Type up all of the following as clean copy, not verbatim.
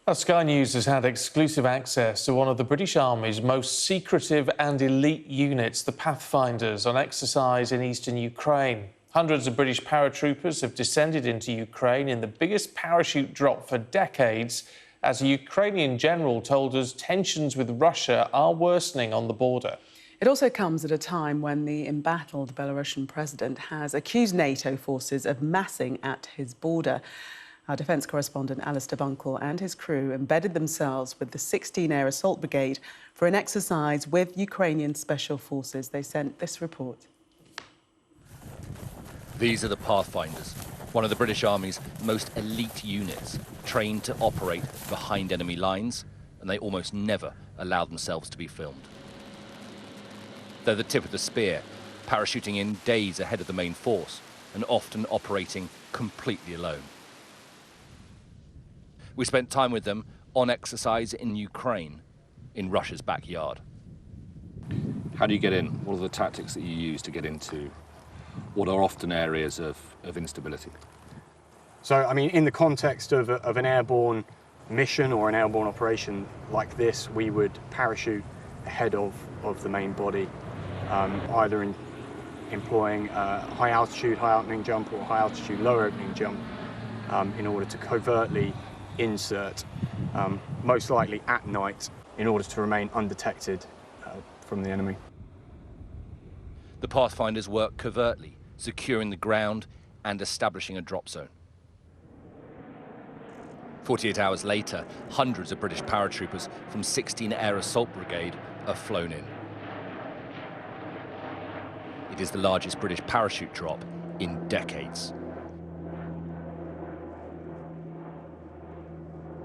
Well, Sky News has had exclusive access to one of the British Army's most secretive and elite units, the Pathfinders, on exercise in eastern Ukraine. Hundreds of British paratroopers have descended into Ukraine in the biggest parachute drop for decades, as a Ukrainian general told us tensions with Russia are worsening on the border. It also comes at a time when the embattled Belarusian president has accused NATO forces of massing at his border. Our defence correspondent Alistair Bunkall and his crew embedded themselves with the 16 Air Assault Brigade for an exercise with Ukrainian special forces. They sent this report. These are the Pathfinders, one of the British Army's most elite units, trained to operate behind enemy lines, and they almost never allow themselves to be filmed. They're the tip of the spear, parachuting in days ahead of the main force and often operating completely alone. We spent time with them on exercise in Ukraine, in Russia's backyard. How do you get in? What are the tactics that you use to get into what are often areas of instability? So, I mean, in the context of an airborne mission or an airborne operation like this, we would parachute ahead of the main body, either employing a high altitude, high opening jump or high altitude, low opening jump in order to covertly insert, most likely at night, in order to remain undetected from the enemy. The Pathfinders work covertly, securing the ground and establishing a drop zone. 48 hours later, hundreds of British paratroopers from 16 Air Assault Brigade are flown in. It is the largest British parachute drop in decades.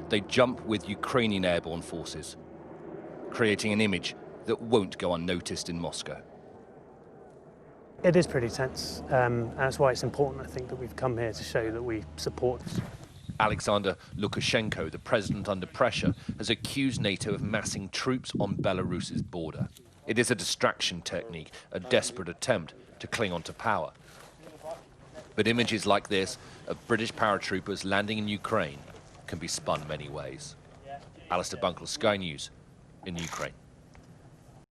They jump with Ukrainian airborne forces, creating an image that won't go unnoticed in Moscow. It is pretty tense, and that's why it's important, I think, that we've come here to show that we support this. Alexander Lukashenko, the president under pressure, has accused NATO of massing troops on Belarus's border. It is a distraction technique, a desperate attempt to cling on to power. But images like this of British paratroopers landing in Ukraine can be spun many ways. Alistair Bunkall, Sky News, in Ukraine.